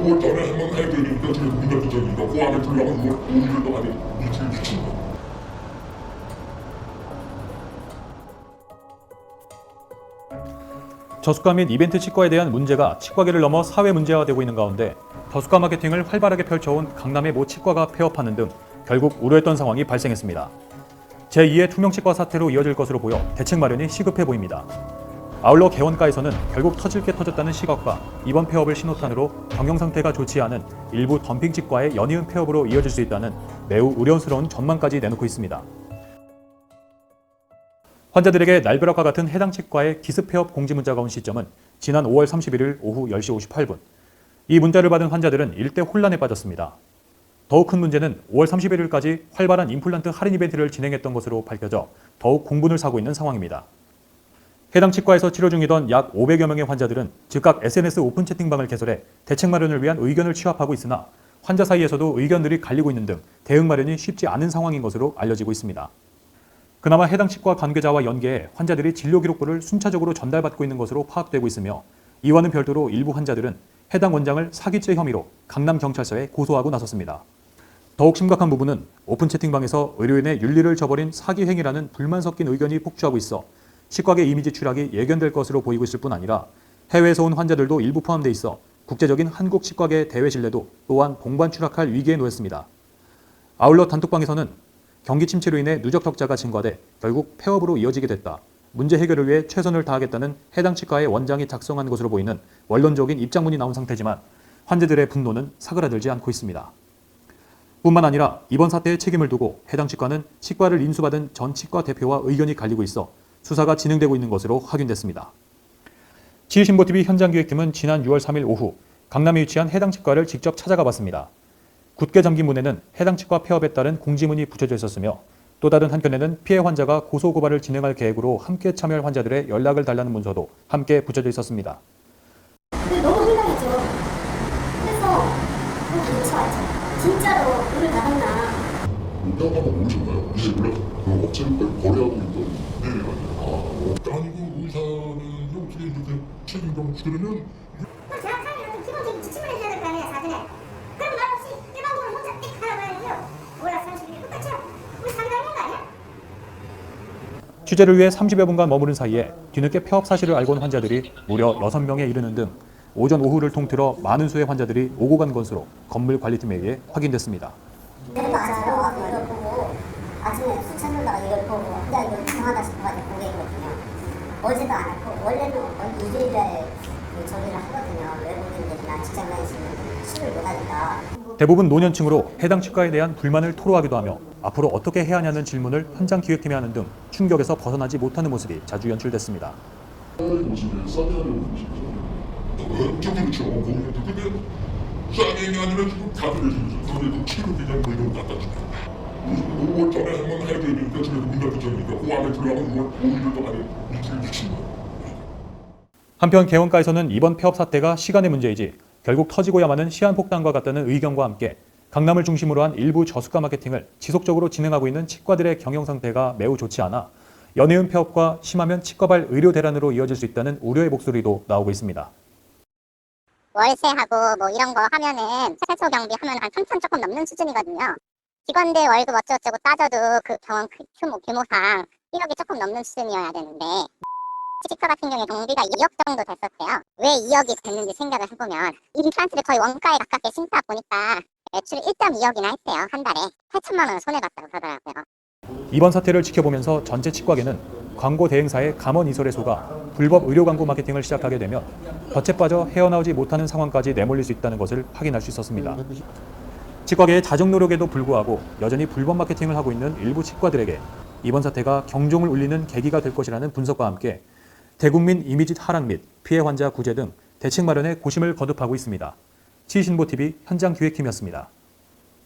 6월 전에 한번 해야 되니까 지금 문제점이니까 그 안에 들어가면 6월 5일도 안에 일주일 주친 거. 저수가 및 이벤트 치과에 대한 문제가 치과계를 넘어 사회 문제화되고 있는 가운데 저수가 마케팅을 활발하게 펼쳐온 강남의 모 치과가 폐업하는 등 결국 우려했던 상황이 발생했습니다. 제2의 투명치과 사태로 이어질 것으로 보여 대책 마련이 시급해 보입니다. 아울러 개원가에서는 결국 터질 게 터졌다는 시각과 이번 폐업을 신호탄으로 경영 상태가 좋지 않은 일부 덤핑 치과의 연이은 폐업으로 이어질 수 있다는 매우 우려스러운 전망까지 내놓고 있습니다. 환자들에게 날벼락과 같은 해당 치과의 기습 폐업 공지 문자가 온 시점은 지난 5월 31일 오후 10시 58분. 이 문자를 받은 환자들은 일대 혼란에 빠졌습니다. 더욱 큰 문제는 5월 31일까지 활발한 임플란트 할인 이벤트를 진행했던 것으로 밝혀져 더욱 공분을 사고 있는 상황입니다. 해당 치과에서 치료 중이던 약 500여 명의 환자들은 즉각 SNS 오픈 채팅방을 개설해 대책 마련을 위한 의견을 취합하고 있으나 환자 사이에서도 의견들이 갈리고 있는 등 대응 마련이 쉽지 않은 상황인 것으로 알려지고 있습니다. 그나마 해당 치과 관계자와 연계해 환자들이 진료 기록부를 순차적으로 전달받고 있는 것으로 파악되고 있으며 이와는 별도로 일부 환자들은 해당 원장을 사기죄 혐의로 강남경찰서에 고소하고 나섰습니다. 더욱 심각한 부분은 오픈 채팅방에서 의료인의 윤리를 저버린 사기 행위라는 불만 섞인 의견이 폭주하고 있어 치과계 이미지 추락이 예견될 것으로 보이고 있을 뿐 아니라 해외에서 온 환자들도 일부 포함돼 있어 국제적인 한국 치과계 대외 신뢰도 또한 봉반 추락할 위기에 놓였습니다. 아울러 단톡방에서는 경기 침체로 인해 누적 적자가 증가돼 결국 폐업으로 이어지게 됐다. 문제 해결을 위해 최선을 다하겠다는 해당 치과의 원장이 작성한 것으로 보이는 원론적인 입장문이 나온 상태지만 환자들의 분노는 사그라들지 않고 있습니다. 뿐만 아니라 이번 사태에 책임을 두고 해당 치과는 치과를 인수받은 전 치과 대표와 의견이 갈리고 있어 수사가 진행되고 있는 것으로 확인됐습니다. 치유신보TV 현장기획팀은 지난 6월 3일 오후 강남에 위치한 해당 치과를 직접 찾아가 봤습니다. 굳게 잠긴 문에는 해당 치과 폐업에 따른 공지문이 붙여져 있었으며 또 다른 한켠에는 피해 환자가 고소고발을 진행할 계획으로 함께 참여할 환자들의 연락을 달라는 문서도 함께 붙여져 있었습니다. 너무 황당했죠. 그래서 도대체 왔죠. 진짜로 문을 닫았나. 문자가 모르셨나요? 이제 원래 그 업체를 거래하고 있던 내일 아니에요. 아니 그 의사는 어떻게 이렇게 책임 좀 지려면 제가 사람이 기본적인 지침을 해야 될 거 아니에요, 사전에. 그럼 말 없이 일반적으로 혼자 띡 하라고 해요. 5월 30일 똑같죠? 우리 사기당한 거 아니야? 취재를 위해 30여 분간 머무른 사이에 뒤늦게 폐업 사실을 알고 온 환자들이 무려 6명에 이르는 등 오전 오후를 통틀어 많은 수의 환자들이 오고 간 것으로 건물 관리팀에 의해 확인됐습니다. 내일도 아침에 와서 이걸 보고 아침에 술 찾는다가 이걸 보고 야 이거 이상하다 싶어가지고 보게 했거든요. 어제도 안 했고 원래는 2주일에 저기를 하거든요. 외국인들이나 직장 다니시는 술을 못 하니까. 대부분 노년층으로 해당 치과에 대한 불만을 토로하기도 하며 앞으로 어떻게 해야 하냐는 질문을 현장 기획팀에 하는 등 충격에서 벗어나지 못하는 모습이 자주 연출됐습니다. 모습에 싸게하려고 그러시죠. 엄청 그렇죠. 거기는 근데 싸게가 아니라 지금 다들 지금 그래도 치료 그냥 뭐 이런 거 갖다 주고 5월 전에 한번 해야 되니까 지금 문제점이니까 그 안에 들어가면 6월 5일도 안에 일주일 주친 거. 한편 개원가에서는 이번 폐업 사태가 시간의 문제이지 결국 터지고야마는 시한폭탄과 같다는 의견과 함께 강남을 중심으로 한 일부 저수가 마케팅을 지속적으로 진행하고 있는 치과들의 경영 상태가 매우 좋지 않아 연이은 폐업과 심하면 치과발 의료 대란으로 이어질 수 있다는 우려의 목소리도 나오고 있습니다. 월세하고 뭐 이런 거 하면은 최소 경비 하면 한 3천 조금 넘는 수준이거든요. 직원들 월급 어쩌고저쩌고 따져도 그 병원 규모상 1억이 조금 넘는 수준이어야 되는데 치과 같은 경우에 경비가 2억 정도 됐었대요. 왜 2억이 됐는지 생각을 해보면 임플란트를 거의 원가에 가깝게 심다 보니까 매출이 1.2억이나 했대요. 한 달에 8천만 원을 손해봤다고 그러더라고요. 이번 사태를 지켜보면서 전체 치과계는 광고 대행사의 감원 이설에 속아 불법 의료 광고 마케팅을 시작하게 되면 덫에 빠져 헤어나오지 못하는 상황까지 내몰릴 수 있다는 것을 확인할 수 있었습니다. 치과계의 자정 노력에도 불구하고 여전히 불법 마케팅을 하고 있는 일부 치과들에게 이번 사태가 경종을 울리는 계기가 될 것이라는 분석과 함께 대국민 이미지 하락 및 피해 환자 구제 등 대책 마련에 고심을 거듭하고 있습니다. 치신보TV 현장 기획팀이었습니다.